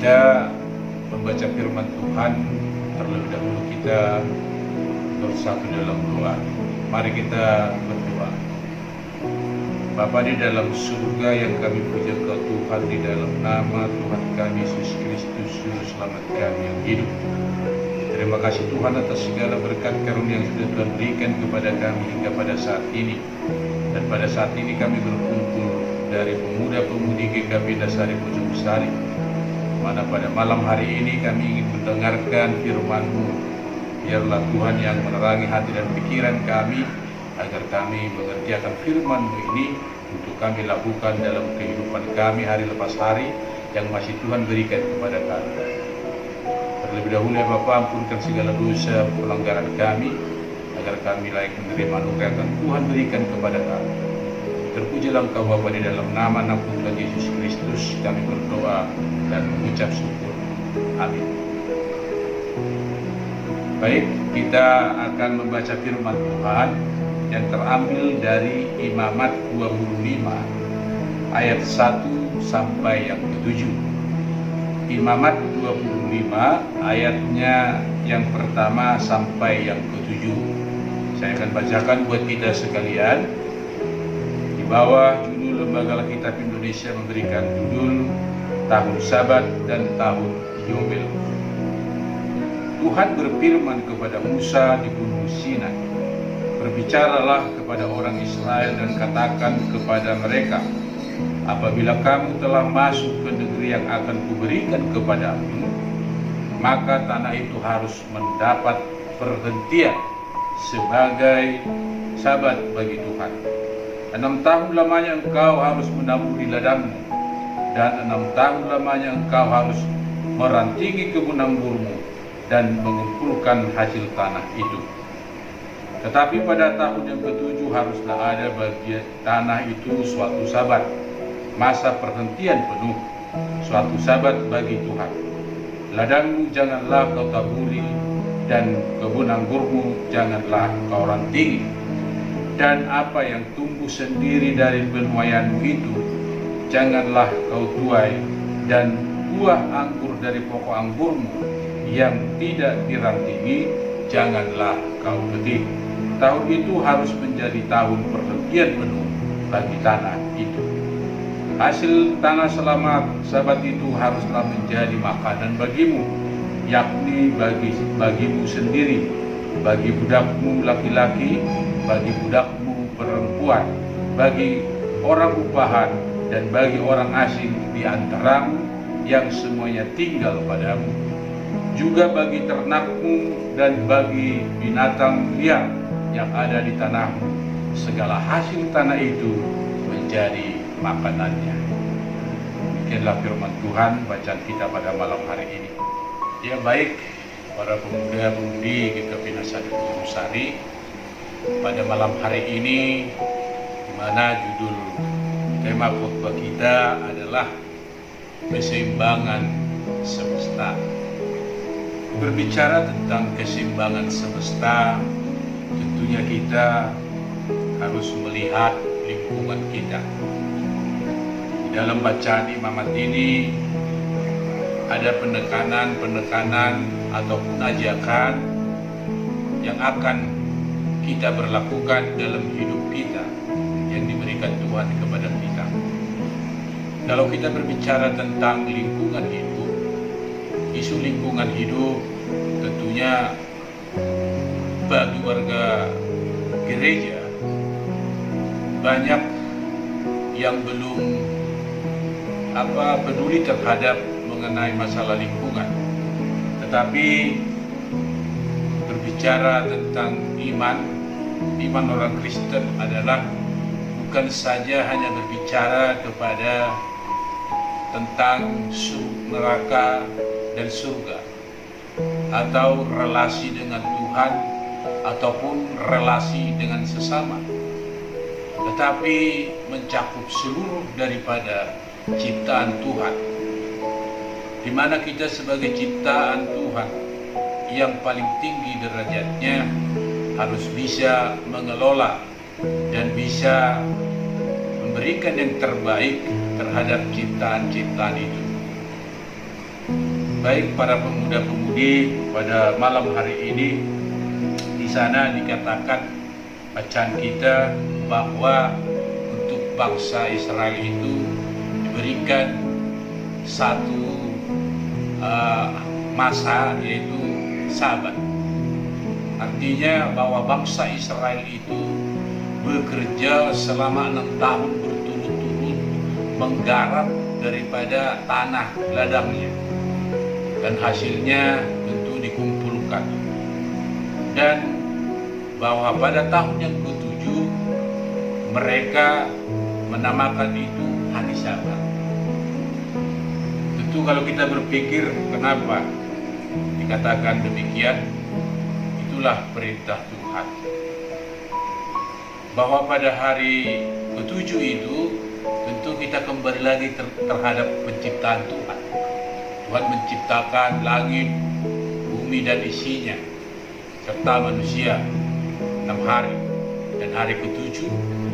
kita membaca firman Tuhan, terlebih dahulu kita bersatu dalam doa. Mari kita berdoa. Bapa di dalam surga yang kami puja Kau Tuhan, di dalam nama Tuhan kami Yesus Kristus, Juru Selamat kami yang hidup. Terima kasih Tuhan atas segala berkat karunia yang sudah Tuhan berikan kepada kami hingga pada saat ini. Dan pada saat ini kami berkumpul dari pemuda-pemudi GKP Dasari Bojong-Sari, mana pada malam hari ini kami ingin mendengarkan firman-Mu. Biarlah Tuhan yang menerangi hati dan pikiran kami, agar kami mengerti akan firman-Mu ini untuk kami lakukan dalam kehidupan kami hari lepas hari yang masih Tuhan berikan kepada kami. Terlebih dahulu ya Bapa, ampunkan segala dosa pelanggaran kami, agar kami layak menerima anugerah yang Tuhan berikan kepada kami. Terpujilah Engkau Bapa, di dalam nama anak Tuhan Yesus Kristus kami berdoa dan mengucap syukur. Amin. Baik, kita akan membaca firman Tuhan yang terambil dari Imamat 25 ayat 1 sampai yang ke-7. Imamat 25 ayatnya yang pertama sampai yang ke-7. Saya akan bacakan buat kita sekalian. Di bawah judul Lembaga Alkitab Indonesia memberikan judul Tahun Sabat dan Tahun Yobel. Tuhan berfirman kepada Musa di Gunung Sinai, "Berbicaralah kepada orang Israel dan katakan kepada mereka, apabila kamu telah masuk ke negeri yang akan kuberikan kepadamu, maka tanah itu harus mendapat perhentian sebagai sabat bagi Tuhan. 6 tahun lamanya engkau harus menaburi ladangmu, dan 6 tahun lamanya engkau harus merantingi kebun anggurmu dan mengumpulkan hasil tanah itu. Tetapi pada tahun yang ke-7 haruslah ada bagi tanah itu suatu sabat, masa perhentian penuh, suatu sabat bagi Tuhan. Ladangmu janganlah kau taburi, dan kebun anggurmu janganlah kau rantingi. Dan apa yang tumbuh sendiri dari penuaianmu itu janganlah kau tuai, dan buah anggur dari pokok anggurmu yang tidak dirantingi janganlah kau petik. Tahun itu harus menjadi tahun perhentian penuh bagi tanah itu. Hasil tanah selama sabat itu haruslah menjadi makanan bagimu, yakni bagimu sendiri, bagi budakmu laki-laki, bagi budakmu perempuan, bagi orang upahan, dan bagi orang asing di antaramu yang semuanya tinggal padamu, juga bagi ternakmu dan bagi binatang liar yang ada di tanahmu. Segala hasil tanah itu menjadi makanannya." Demikianlah firman Tuhan bacaan kita pada malam hari ini. Ya baik, para pemuda-pemudi GKP Dasari Bojong-Sari, pada malam hari ini, di mana judul tema khotbah kita adalah keseimbangan semesta. Berbicara tentang keseimbangan semesta, tentunya kita harus melihat lingkungan kita. Di dalam bacaan imamat ini ada penekanan ataupun ajakan yang akan kita berlakukan dalam hidup kita yang diberikan Tuhan kepada kita. Kalau kita berbicara tentang lingkungan hidup, isu lingkungan hidup tentunya bagi warga gereja banyak yang belum peduli terhadap mengenai masalah lingkungan. Tetapi berbicara tentang iman orang Kristen adalah bukan saja hanya berbicara kepada tentang neraka dan surga, atau relasi dengan Tuhan, ataupun relasi dengan sesama, tetapi mencakup seluruh daripada ciptaan Tuhan, di mana kita sebagai ciptaan Tuhan yang paling tinggi derajatnya harus bisa mengelola dan bisa memberikan yang terbaik terhadap ciptaan-ciptaan itu. Baik para pemuda-pemudi, pada malam hari ini di sana dikatakan bacaan kita bahwa untuk bangsa Israel itu diberikan satu masa, yaitu Sabat. Artinya bahwa bangsa Israel itu bekerja selama 6 tahun berturut-turut menggarap daripada tanah ladangnya, dan hasilnya tentu dikumpulkan. Dan bahwa pada tahun yang ke-7 mereka menamakan itu hari Sabat. Tentu kalau kita berpikir kenapa dikatakan demikian, itulah perintah Tuhan. Bahwa pada hari ke-7 itu tentu kita kembali lagi terhadap penciptaan Tuhan. Tuhan menciptakan langit, bumi dan isinya, serta manusia 6 hari. Dan hari ke-7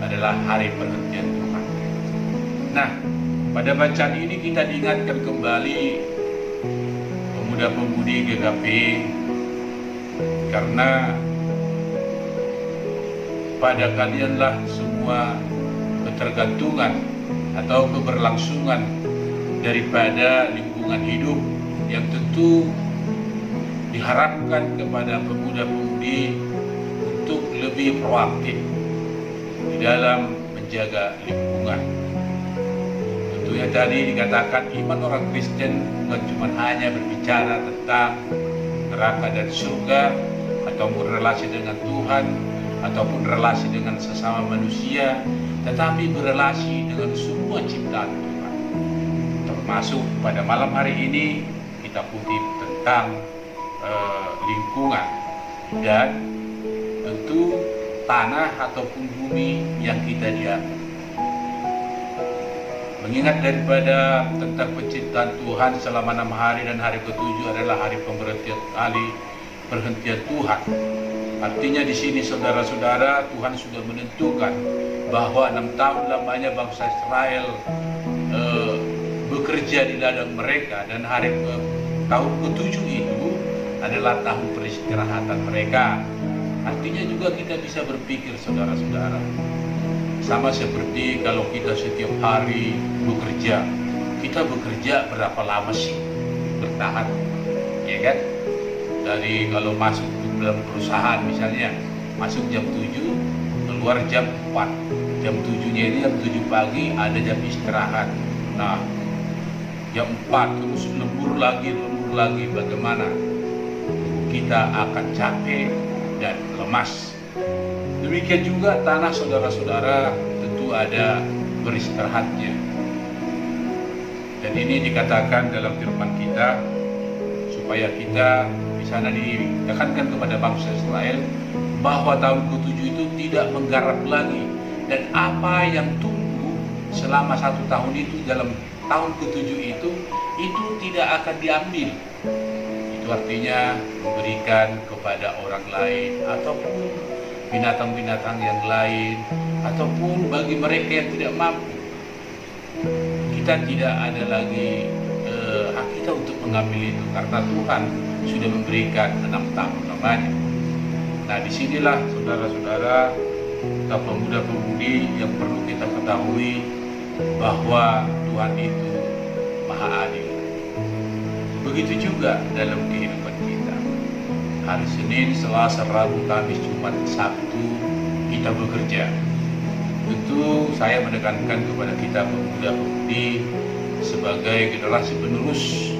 adalah hari perhentian Tuhan. Nah, pada bacaan ini kita diingatkan kembali pemuda-pemudi GKP, karena pada kalianlah semua ketergantungan atau keberlangsungan daripada lingkungan hidup yang tentu diharapkan kepada pemuda-pemudi untuk lebih proaktif di dalam menjaga lingkungan. Tentunya tadi dikatakan iman orang Kristen bukan cuma hanya berbicara tentang neraka dan surga, ataupun relasi dengan Tuhan, ataupun relasi dengan sesama manusia, tetapi berelasi dengan semua ciptaan Tuhan. Termasuk pada malam hari ini kita kutip tentang lingkungan dan tentu tanah ataupun bumi yang kita diami. Mengingat daripada tentang penciptaan Tuhan selama 6 hari, dan hari ke-7 adalah hari perhentian Tuhan. Artinya di sini saudara-saudara, Tuhan sudah menentukan bahwa 6 tahun lamanya bangsa Israel bekerja di ladang mereka, dan tahun ke-7 itu adalah tahun peristirahatan mereka. Artinya juga kita bisa berpikir saudara-saudara, sama seperti kalau kita setiap hari bekerja, kita bekerja berapa lama sih bertahan, ya kan? Dari kalau masuk dalam perusahaan misalnya, masuk jam 7, keluar jam 4. Jam 7-nya ini jam 7 pagi, ada jam istirahat. Nah, jam 4 terus lembur lagi, bagaimana? Kita akan capek dan lemas. Demikian juga tanah saudara-saudara tentu ada beristirahatnya. Dan ini dikatakan dalam firman kita, supaya kita di sana ditekankan kepada bangsa Israel bahwa tahun ke-7 itu tidak menggarap lagi, dan apa yang tumbuh selama 1 tahun itu dalam tahun ke-7 itu tidak akan diambil. Itu artinya memberikan kepada orang lain, ataupun binatang-binatang yang lain, ataupun bagi mereka yang tidak mampu. Kita tidak ada lagi hak kita untuk mengambil itu, karena Tuhan sudah memberikan 6 tahun lamanya. Nah, disinilah saudara-saudara, kita pemuda-pemudi yang perlu kita ketahui bahwa Tuhan itu Maha Adil. Begitu juga dalam kehidupan kita. Hari Senin, Selasa, Rabu, Kamis, Jumat, Sabtu kita bekerja. Tentu saya menekankan kepada kita pemuda-pemudi sebagai generasi penerus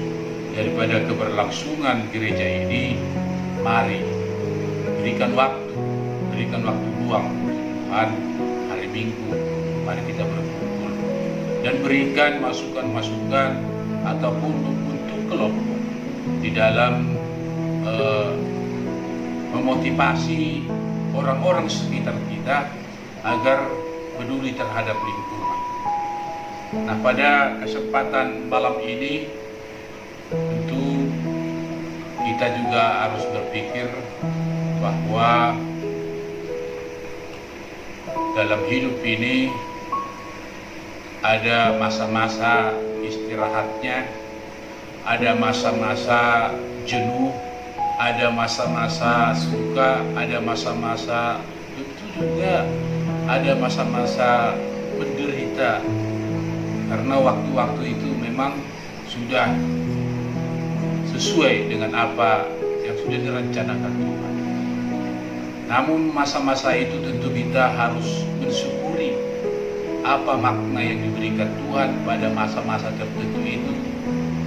daripada keberlangsungan gereja ini, mari berikan waktu luang Tuhan hari Minggu, mari kita berkumpul dan berikan masukan-masukan ataupun untuk kelompok di dalam memotivasi orang-orang sekitar kita agar peduli terhadap lingkungan. Nah, pada kesempatan malam ini tentu kita juga harus berpikir bahwa dalam hidup ini ada masa-masa istirahatnya, ada masa-masa jenuh, ada masa-masa suka, ada masa-masa tentu juga ada masa-masa menderita, karena waktu-waktu itu memang sudah sesuai dengan apa yang sudah direncanakan Tuhan. Namun masa-masa itu tentu kita harus mensyukuri apa makna yang diberikan Tuhan pada masa-masa tertentu itu.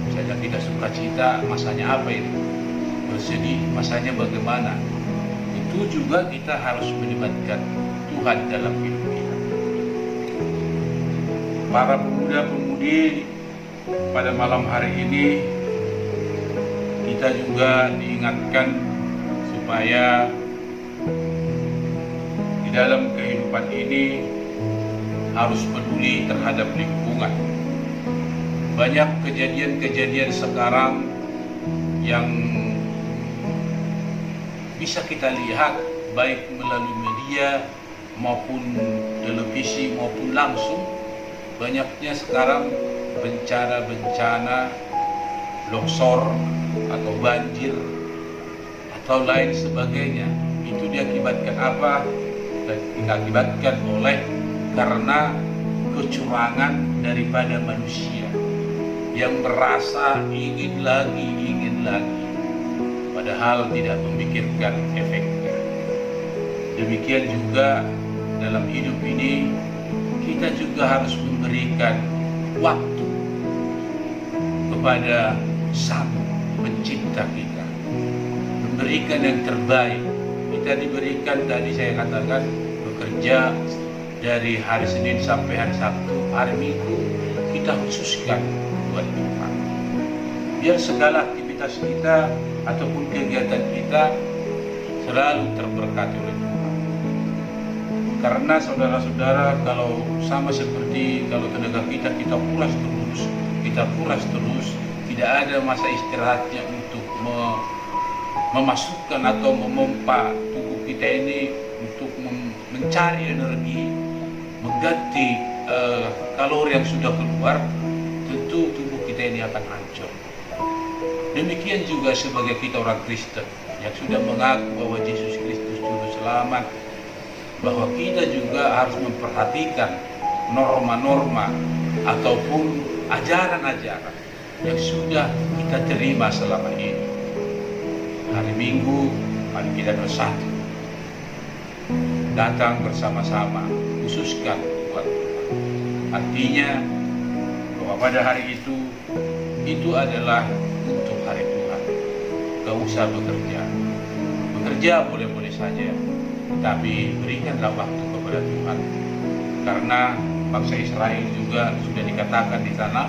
Misalnya kita sukacita, masanya apa itu? Bersedih, masanya bagaimana? Itu juga kita harus melibatkan Tuhan dalam hidup kita. Para pemuda-pemudi pada malam hari ini, kita juga diingatkan supaya di dalam kehidupan ini harus peduli terhadap lingkungan. Banyak kejadian-kejadian sekarang yang bisa kita lihat baik melalui media maupun televisi maupun langsung. Banyaknya sekarang bencana-bencana, longsor atau banjir atau lain sebagainya. Itu diakibatkan apa? Diakibatkan oleh karena kecurangan daripada manusia yang merasa ingin lagi, padahal tidak memikirkan efeknya. Demikian juga dalam hidup ini kita juga harus memberikan waktu kepada Sang Pencipta kita, memberikan yang terbaik. Kita diberikan, tadi saya katakan, bekerja dari hari Senin sampai hari Sabtu, hari Minggu kita khususkan buat Tuhan. Biar segala aktivitas kita ataupun kegiatan kita selalu terberkati oleh Tuhan. Karena saudara-saudara, kalau sama seperti kalau tenaga kita kuras terus, tidak ada masa istirahatnya untuk memasukkan atau memompa tubuh kita ini untuk mencari energi, mengganti kalori yang sudah keluar, tentu tubuh kita ini akan hancur. Demikian juga sebagai kita orang Kristen yang sudah mengaku bahwa Yesus Kristus Juru Selamat, bahwa kita juga harus memperhatikan norma-norma ataupun ajaran-ajaran yang sudah kita terima selama ini. Hari Minggu, mari kita bersatu, datang bersama-sama, khususkan buat Tuhan. Artinya bahwa pada hari itu adalah untuk hari Tuhan. Gak usah bekerja. Bekerja boleh-boleh saja, tapi berikanlah waktu kepada Tuhan. Karena bangsa Israel juga sudah dikatakan di sana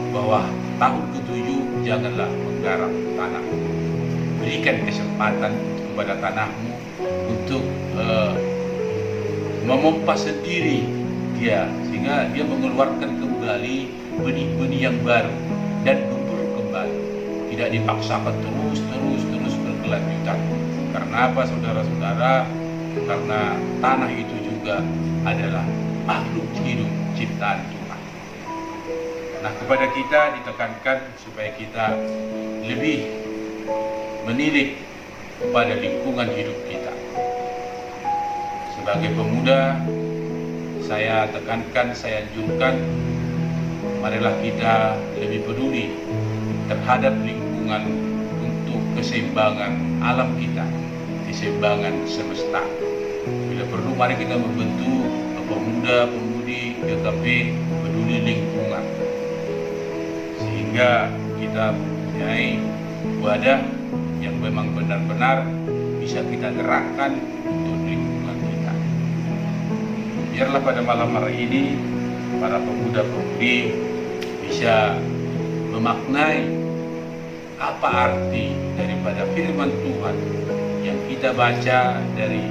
bahwa tahun ke-7 janganlah menggarap tanah. Berikan kesempatan kepada tanahmu untuk memompa sendiri dia, sehingga dia mengeluarkan kembali benih-benih yang baru dan gembur kembali. Tidak dipaksakan terus berkelanjutan. Karena apa, saudara-saudara? Karena tanah itu juga adalah makhluk hidup ciptaan Tuhan. Nah, kepada kita ditekankan supaya kita lebih menilik kepada lingkungan hidup kita. Sebagai pemuda, saya tekankan, saya anjurkan, marilah kita lebih peduli terhadap lingkungan untuk keseimbangan alam kita, keseimbangan semesta. Bila perlu, mari kita membentuk pemuda-pemudi GKP peduli lingkungan, sehingga kita mempunyai wadah yang memang benar-benar bisa kita gerakkan untuk lingkungan kita. Biarlah pada malam hari ini para pemuda-pemudi bisa memaknai apa arti daripada firman Tuhan yang kita baca dari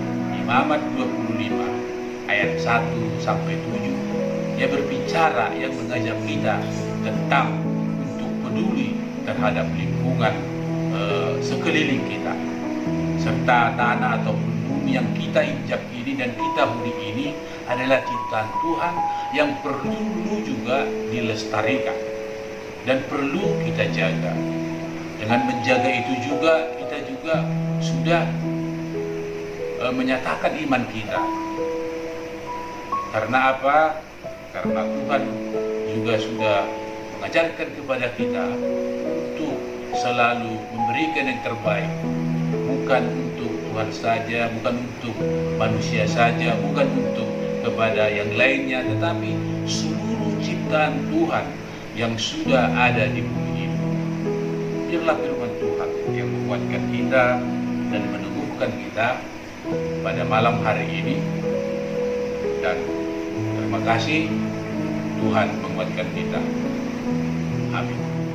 Imamat 25 ayat 1 sampai 7. Dia berbicara, yang mengajak kita tentang untuk peduli terhadap lingkungan sekeliling kita, serta tanah ataupun bumi yang kita injak ini dan kita huni ini adalah ciptaan Tuhan yang perlu juga dilestarikan. dan perlu kita jaga. Dengan menjaga itu juga kita juga sudah menyatakan iman kita. Karena apa? Karena Tuhan juga sudah mengajarkan kepada kita untuk selalu memberikan yang terbaik, bukan untuk Tuhan saja, bukan untuk manusia saja, bukan untuk kepada yang lainnya, tetapi seluruh ciptaan Tuhan yang sudah ada di bumi ini. Biarlah firman Tuhan yang menguatkan kita dan meneguhkan kita pada malam hari ini. Dan terima kasih, Tuhan menguatkan kita. Amin.